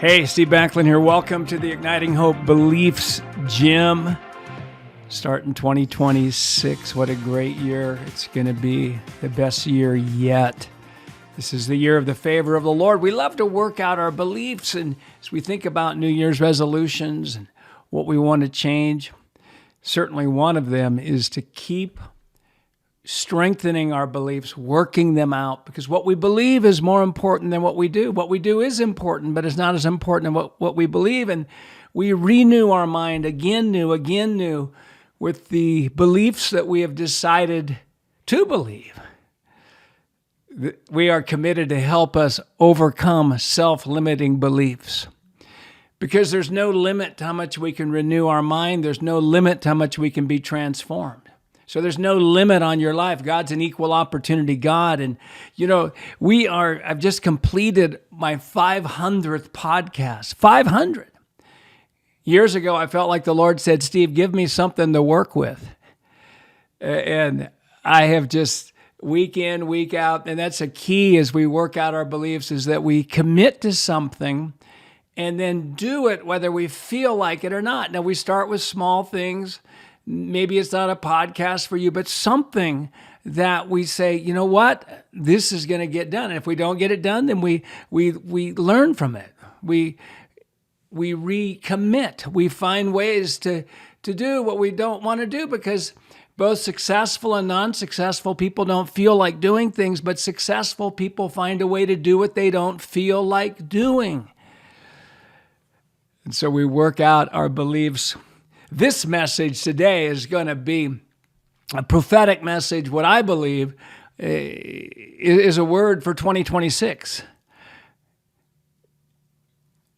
Hey, Steve Backlund here. Welcome to the Igniting Hope Beliefs Gym. Starting 2026. What a great year. It's going to be the best year yet. This is the year of the favor of the Lord. We love to work out our beliefs, and as we think about New Year's resolutions and what we want to change, certainly one of them is to keep strengthening our beliefs, working them out, because what we believe is more important than what we do. What we do is important, but it's not as important as what we believe. And we renew our mind again new with the beliefs that we have decided to believe. We are committed to help us overcome self-limiting beliefs, because there's no limit to how much we can renew our mind. There's no limit to how much we can be transformed. So there's no limit on your life. God's an equal opportunity God. And, I've just completed my 500th podcast. 500. Years ago, I felt like the Lord said, Steve, give me something to work with. And I have just week in, week out, and that's a key as we work out our beliefs, is that we commit to something and then do it whether we feel like it or not. Now, we start with small things. Maybe it's not a podcast for you, but something that we say, you know what, this is going to get done. And if we don't get it done, then we learn from it. We recommit. We find ways to do what we don't want to do, because both successful and non-successful people don't feel like doing things, but successful people find a way to do what they don't feel like doing. And so we work out our beliefs. This message today is going to be a prophetic message. What I believe is a word for 2026.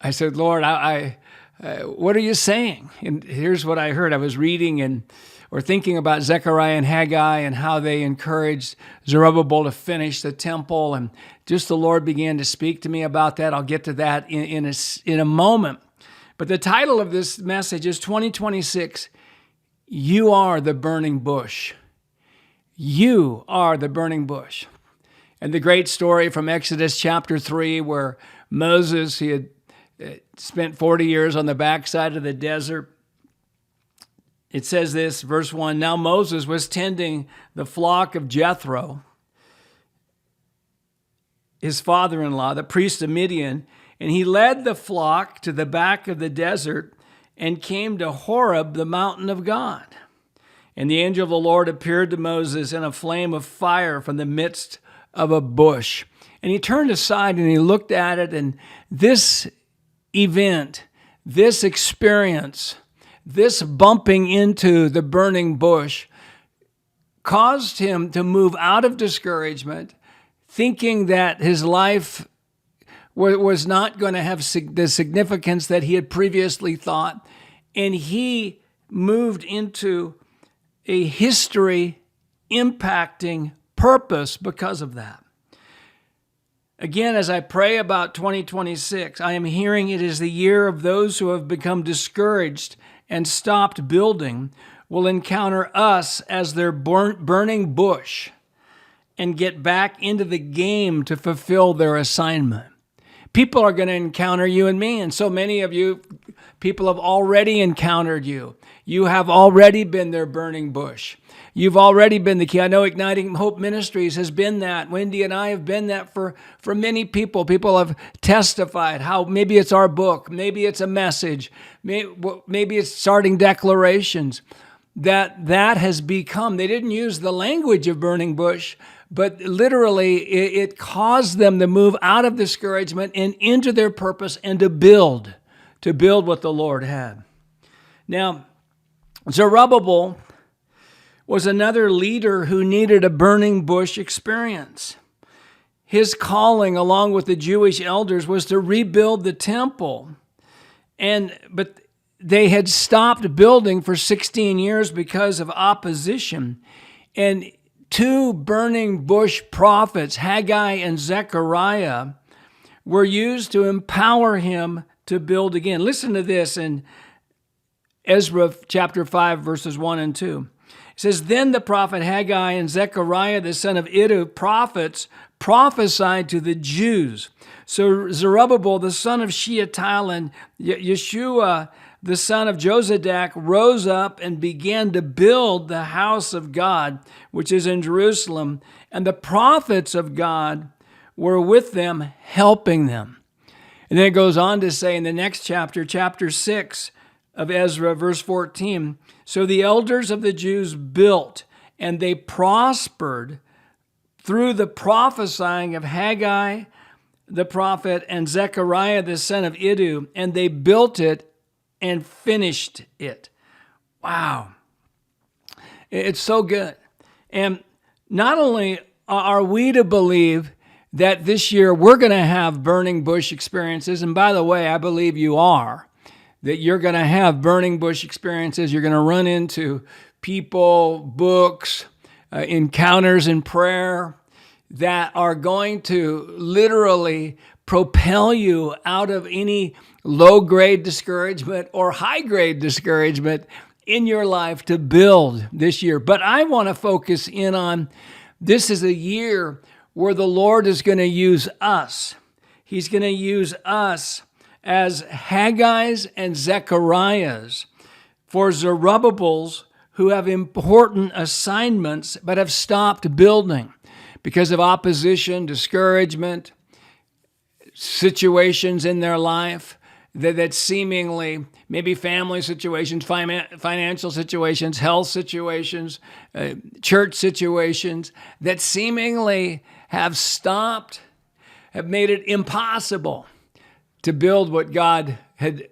I said, Lord, what are you saying? And here's what I heard. I was reading or thinking about Zechariah and Haggai and how they encouraged Zerubbabel to finish the temple. And just the Lord began to speak to me about that. I'll get to that in a moment. But the title of this message is 2026, You Are the Burning Bush. You are the burning bush. And the great story from Exodus chapter 3, where Moses, he had spent 40 years on the backside of the desert. It says this, verse 1, Now Moses was tending the flock of Jethro, his father-in-law, the priest of Midian, and he led the flock to the back of the desert and came to Horeb, the mountain of God. And the angel of the Lord appeared to Moses in a flame of fire from the midst of a bush. And he turned aside and he looked at it, and this event, this experience, this bumping into the burning bush caused him to move out of discouragement, thinking that his life was not going to have the significance that he had previously thought. And he moved into a history impacting purpose because of that. Again, as I pray about 2026, I am hearing it is the year of those who have become discouraged and stopped building will encounter us as their burning bush and get back into the game to fulfill their assignment. People are going to encounter you and me, and so many of you, people have already encountered you. You have already been their burning bush. You've already been the key. I know Igniting Hope Ministries has been that. Wendy and I have been that for many people. People have testified how maybe it's our book, maybe it's a message, maybe it's starting declarations, that has become, they didn't use the language of burning bush, but literally it caused them to move out of discouragement and into their purpose and to build what the Lord had. Now, Zerubbabel was another leader who needed a burning bush experience. His calling, along with the Jewish elders, was to rebuild the temple. But they had stopped building for 16 years because of opposition. And two burning bush prophets, Haggai and Zechariah, were used to empower him to build again. Listen to this in Ezra chapter 5, verses 1 and 2. It says, then the prophet Haggai and Zechariah, the son of Iddo, prophets, prophesied to the Jews. So Zerubbabel, the son of Shealtiel, and Yeshua, the son of Josadak, rose up and began to build the house of God, which is in Jerusalem. And the prophets of God were with them, helping them. And then it goes on to say in the next chapter, chapter 6 of Ezra, verse 14, so the elders of the Jews built, and they prospered through the prophesying of Haggai, the prophet, and Zechariah, the son of Iddo, and they built it and finished it. Wow. It's so good. And not only are we to believe that this year we're going to have burning bush experiences, and by the way, I believe you are, that you're going to have burning bush experiences. You're going to run into people, books, encounters in prayer that are going to literally propel you out of any low-grade discouragement or high-grade discouragement in your life to build this year. But I want to focus in on this is a year where the Lord is going to use us. He's going to use us as Haggai's and Zechariah's for Zerubbabel's who have important assignments but have stopped building because of opposition, discouragement, situations in their life that seemingly, maybe family situations, financial situations, health situations, church situations, that seemingly have stopped, have made it impossible to build what God had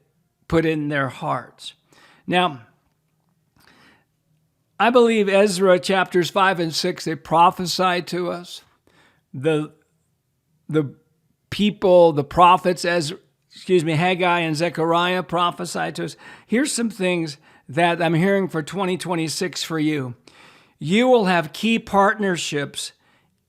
put in their hearts. Now, I believe Ezra chapters 5 and 6, they prophesied to us. The people, the prophets, Haggai and Zechariah prophesied to us. Here's some things that I'm hearing for 2026 for you. You will have key partnerships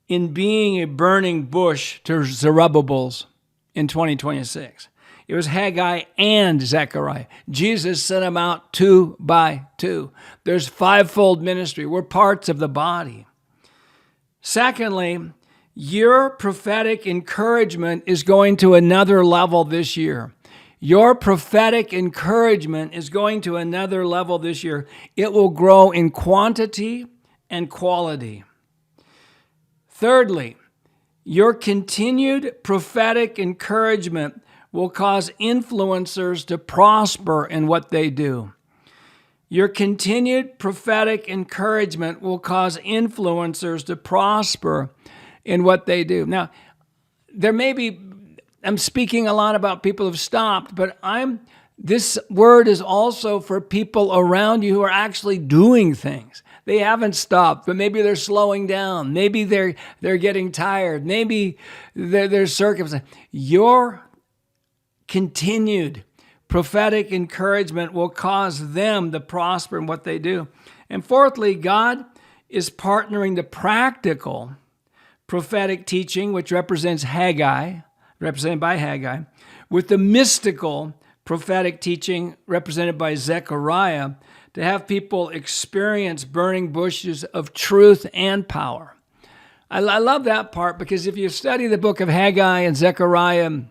in being a burning bush to Zerubbabel's in 2026. It was Haggai and Zechariah. Jesus sent them out 2 by 2. There's fivefold ministry. We're parts of the body. Secondly, your prophetic encouragement is going to another level this year. Your prophetic encouragement is going to another level this year. It will grow in quantity and quality. Thirdly, your continued prophetic encouragement will cause influencers to prosper in what they do. Your continued prophetic encouragement will cause influencers to prosper in what they do. Now, I'm speaking a lot about people who've stopped, but this word is also for people around you who are actually doing things. They haven't stopped, but maybe they're slowing down. Maybe they're getting tired. Maybe there's circumstances. Your continued prophetic encouragement will cause them to prosper in what they do. And fourthly, God is partnering the practical prophetic teaching, which represented by Haggai, with the mystical prophetic teaching represented by Zechariah, to have people experience burning bushes of truth and power. I love that part because if you study the book of Haggai and Zechariah,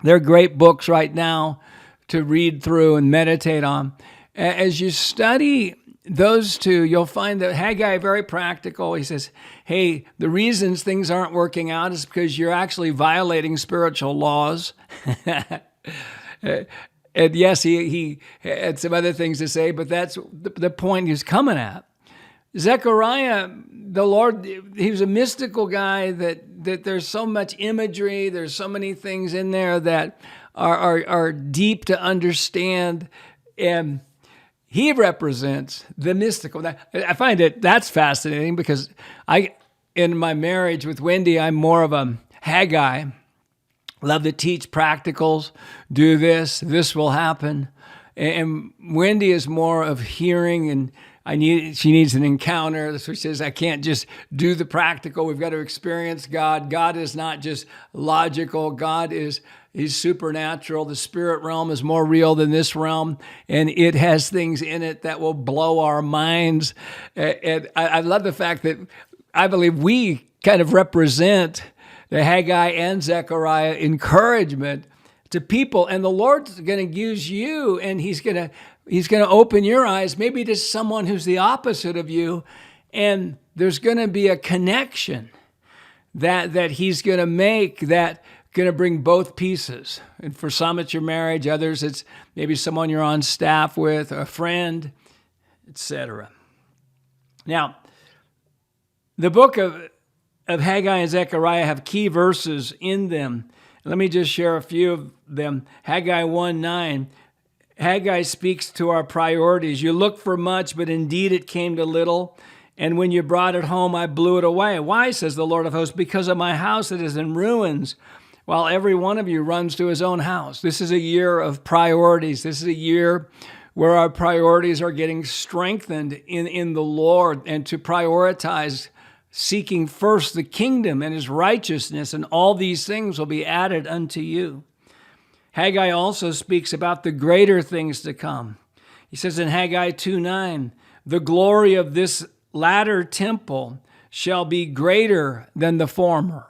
they're great books right now to read through and meditate on. As you study those two, you'll find that Haggai very practical. He says, hey, the reasons things aren't working out is because you're actually violating spiritual laws. And yes, he had some other things to say, but that's the point he's coming at. Zechariah, the Lord, he was a mystical guy that there's so much imagery, there's so many things in there that are deep to understand, and he represents the mystical. I find that's fascinating because in my marriage with Wendy, I'm more of a Haggai. Love to teach practicals, do this will happen. And Wendy is more of hearing and She needs an encounter. So she says, I can't just do the practical. We've got to experience God. God is not just logical. He's supernatural. The spirit realm is more real than this realm, and it has things in it that will blow our minds. And I love the fact that I believe we kind of represent the Haggai and Zechariah encouragement to people, and the Lord's going to use you, and He's going to open your eyes, maybe to someone who's the opposite of you, and there's going to be a connection that He's going to make that going to bring both pieces. And for some, it's your marriage. Others, it's maybe someone you're on staff with, a friend, etc. Now, the book of Haggai and Zechariah have key verses in them. Let me just share a few of them. Haggai 1:9. Haggai speaks to our priorities. You look for much, but indeed it came to little. And when you brought it home, I blew it away. Why, says the Lord of hosts? Because of my house that is in ruins, while every one of you runs to his own house. This is a year of priorities. This is a year where our priorities are getting strengthened in the Lord, and to prioritize seeking first the kingdom and his righteousness, and all these things will be added unto you. Haggai also speaks about the greater things to come. He says in Haggai 2:9, the glory of this latter temple shall be greater than the former.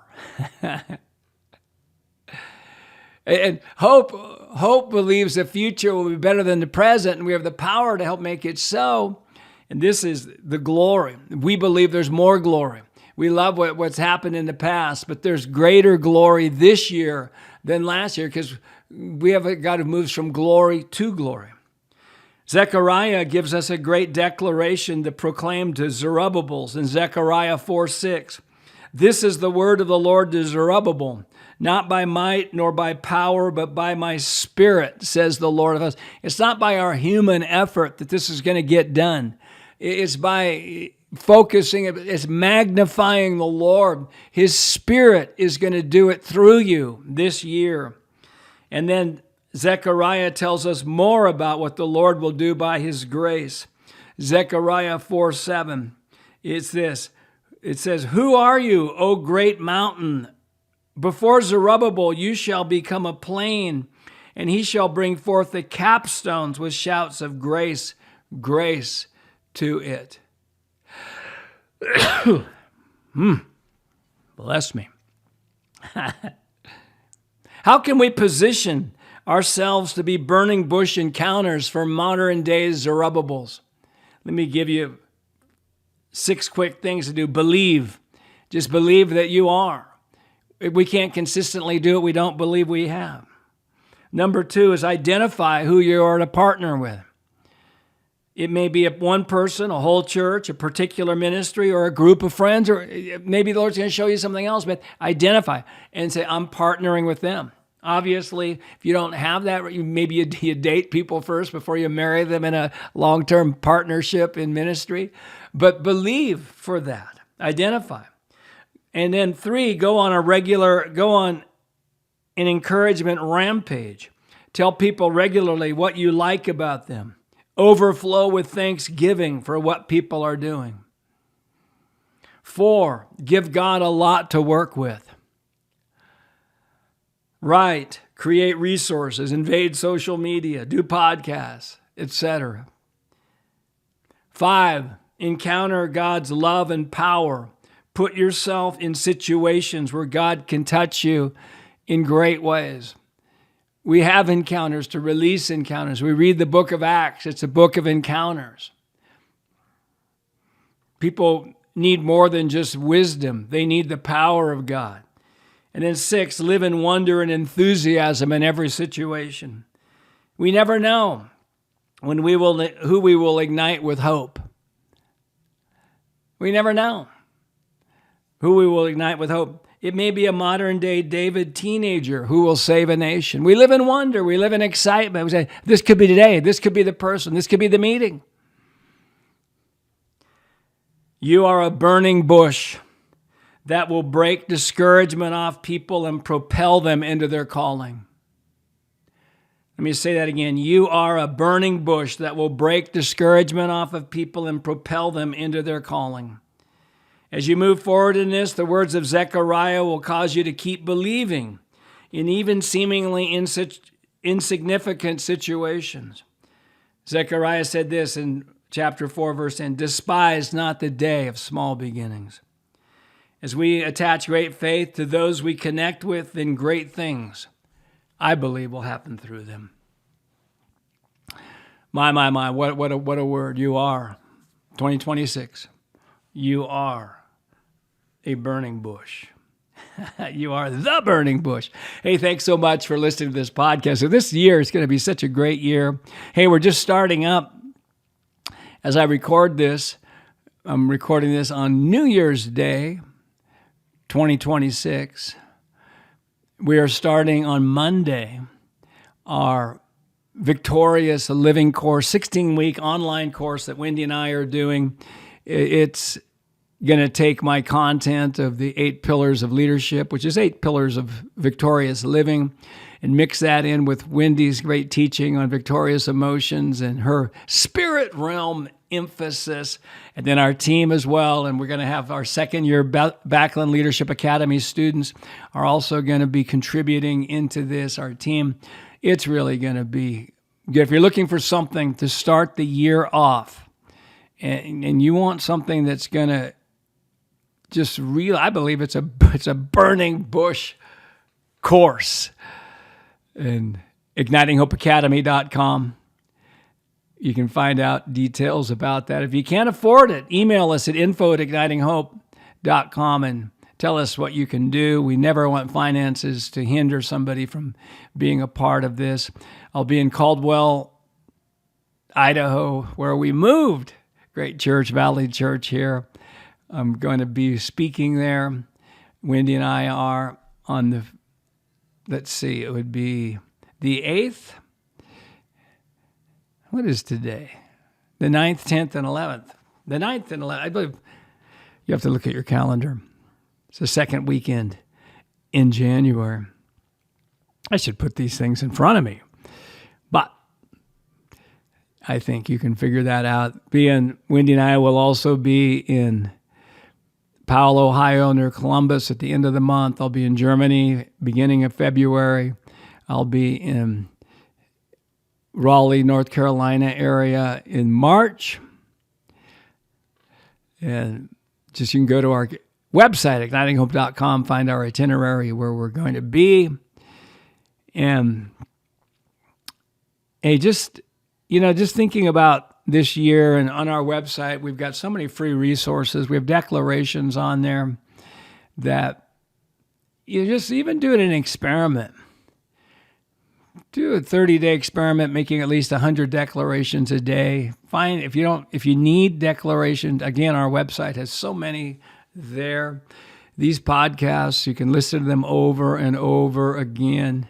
And hope believes the future will be better than the present, and we have the power to help make it so. And this is the glory. We believe there's more glory. We love what's happened in the past, but there's greater glory this year than last year, because we have a God who moves from glory to glory. Zechariah gives us a great declaration to proclaim to Zerubbabel in Zechariah 4:6. This is the word of the Lord to Zerubbabel, not by might nor by power, but by my spirit, says the Lord of hosts. It's not by our human effort that this is going to get done. It's by focusing, it's magnifying the Lord. His spirit is going to do it through you this year. And then Zechariah tells us more about what the Lord will do by his grace. Zechariah 4:7. It's this. It says, who are you, O great mountain? Before Zerubbabel you shall become a plain, and he shall bring forth the capstones with shouts of grace, grace to it. Bless me. How can we position ourselves to be burning bush encounters for modern day Zerubbabels? Let me give you 6 quick things to do. Believe. Just believe that you are. If we can't consistently do it, we don't believe we have. Number 2 is identify who you are to partner with. It may be one person, a whole church, a particular ministry, or a group of friends, or maybe the Lord's going to show you something else, but identify and say, I'm partnering with them. Obviously, if you don't have that, maybe you date people first before you marry them in a long-term partnership in ministry. But believe for that. Identify. And then 3, go on an encouragement rampage. Tell people regularly what you like about them. Overflow with thanksgiving for what people are doing. 4, give God a lot to work with. Write, create resources, invade social media, do podcasts, etc. 5, encounter God's love and power. Put yourself in situations where God can touch you in great ways. We have encounters to release encounters. We read the book of Acts. It's a book of encounters. People need more than just wisdom. They need the power of God. And then 6, live in wonder and enthusiasm in every situation. We never know who we will ignite with hope. We never know who we will ignite with hope. It may be a modern-day David teenager who will save a nation. We live in wonder. We live in excitement. We say, this could be today. This could be the person. This could be the meeting. You are a burning bush that will break discouragement off people and propel them into their calling. Let me say that again. You are a burning bush that will break discouragement off of people and propel them into their calling. As you move forward in this, the words of Zechariah will cause you to keep believing in even seemingly insignificant situations. Zechariah said this in chapter 4, verse 10, despise not the day of small beginnings. As we attach great faith to those we connect with, then great things, I believe, will happen through them. My, what a word. You are, 2026, you are a burning bush. You are the burning bush. Hey, thanks so much for listening to this podcast. So this year is going to be such a great year. Hey, we're just starting up. As I record this, I'm recording this on New Year's Day, 2026. We are starting on Monday our Victorious Living course, 16-week online course that Wendy and I are doing. It's going to take my content of the 8 pillars of leadership, which is 8 pillars of victorious living, and mix that in with Wendy's great teaching on victorious emotions and her spirit realm emphasis, and then our team as well. And we're going to have our second-year Backlund Leadership Academy students are also going to be contributing into this, our team. It's really going to be good. If you're looking for something to start the year off, and you want something that's going to just real, I believe it's a burning bush course. And ignitinghopeacademy.com. You can find out details about that. If you can't afford it, email us at info@ignitinghope.com and tell us what you can do. We never want finances to hinder somebody from being a part of this. I'll be in Caldwell, Idaho, where we moved. Great church, Valley Church here. I'm going to be speaking there. Wendy and I are on the, let's see, it would be the 8th. What is today? The 9th, 10th, and 11th. The 9th and 11th. I believe you have to look at your calendar. It's the second weekend in January. I should put these things in front of me. But I think you can figure that out. Wendy and I will also be in Powell, Ohio, near Columbus at the end of the month. I'll be in Germany beginning of February. I'll be in Raleigh, North Carolina area in March. And just you can go to our website, ignitinghope.com, find our itinerary where we're going to be. And hey, just thinking about this year, and on our website, we've got so many free resources. We have declarations on there that you just even do an experiment. Do a 30-day experiment, making at least 100 declarations a day. Find if you need declarations, again, our website has so many there. These podcasts, you can listen to them over and over again.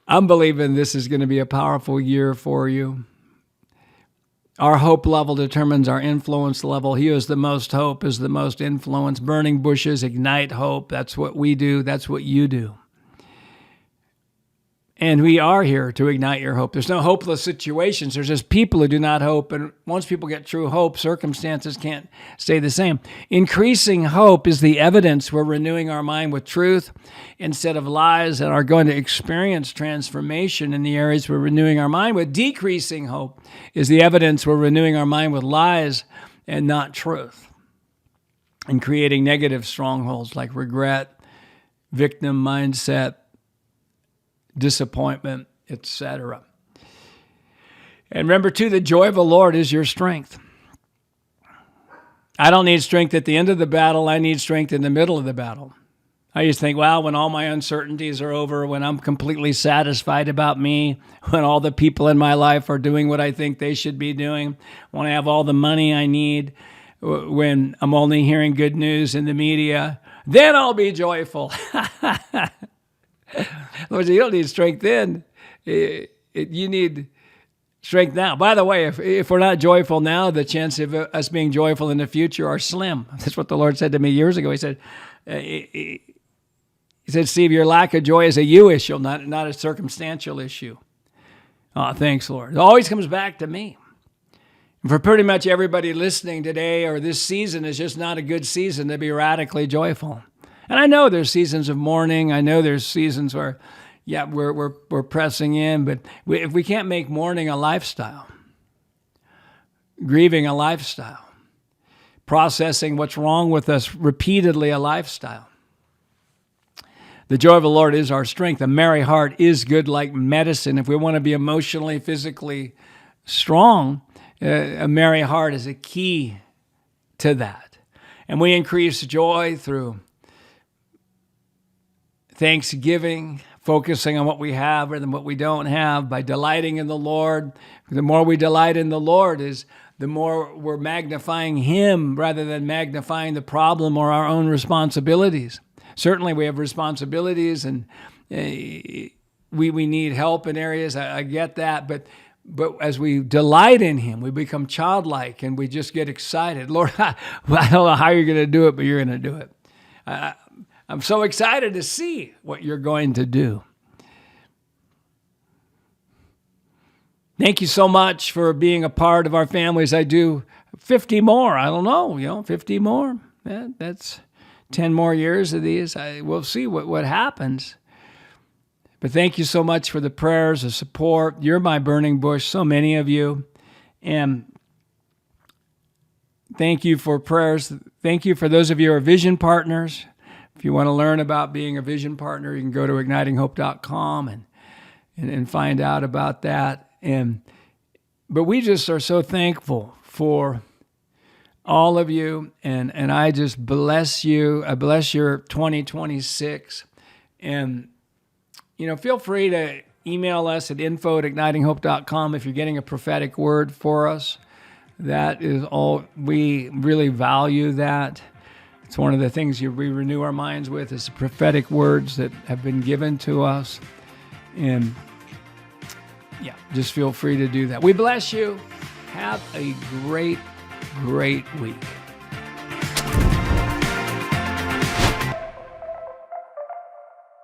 I'm believing this is going to be a powerful year for you. Our hope level determines our influence level. He who has the most hope is the most influence. Burning bushes ignite hope. That's what we do. That's what you do. And we are here to ignite your hope. There's no hopeless situations. There's just people who do not hope. And once people get true hope, circumstances can't stay the same. Increasing hope is the evidence we're renewing our mind with truth instead of lies, and are going to experience transformation in the areas we're renewing our mind with. Decreasing hope is the evidence we're renewing our mind with lies and not truth, and creating negative strongholds like regret, victim mindset, disappointment, etc. And remember, too, the joy of the Lord is your strength. I don't need strength at the end of the battle. I need strength in the middle of the battle. I used to think, well, when all my uncertainties are over, when I'm completely satisfied about me, when all the people in my life are doing what I think they should be doing, when I have all the money I need, when I'm only hearing good news in the media, then I'll be joyful. Lord, you don't need strength then. You need strength now. By the way, if we're not joyful now, the chance of us being joyful in the future are slim. That's what the Lord said to me years ago. He said, He said, Steve, your lack of joy is a you issue, not a circumstantial issue. Oh, thanks, Lord. It always comes back to me. And for pretty much everybody listening today, or this season is just not a good season to be radically joyful. And I know there's seasons of mourning. I know there's seasons where, yeah, we're pressing in, but if we can't make mourning a lifestyle, grieving a lifestyle, processing what's wrong with us repeatedly a lifestyle. The joy of the Lord is our strength. A merry heart is good like medicine. If we want to be emotionally, physically strong, a merry heart is a key to that. And we increase joy through thanksgiving, focusing on what we have rather than what we don't have, by delighting in the Lord. The more we delight in the Lord is the more we're magnifying Him rather than magnifying the problem or our own responsibilities. Certainly we have responsibilities and we need help in areas. I get that, but as we delight in Him, we become childlike and we just get excited. Lord, I don't know how you're going to do it, but you're going to do it. I'm so excited to see what you're going to do. Thank you so much for being a part of our families. I do 50 more. I don't know, 50 more. Yeah, that's 10 more years of these. We'll see what happens. But thank you so much for the prayers, the support. You're my burning bush, so many of you. And thank you for prayers. Thank you for those of you who are vision partners. If you want to learn about being a vision partner, you can go to ignitinghope.com and find out about that. But we just are so thankful for all of you, and I just bless you. I bless your 2026. And, feel free to email us at info@ignitinghope.com if you're getting a prophetic word for us. That is all. We really value that. It's one of the things we renew our minds with is the prophetic words that have been given to us. And yeah, just feel free to do that. We bless you. Have a great, great week.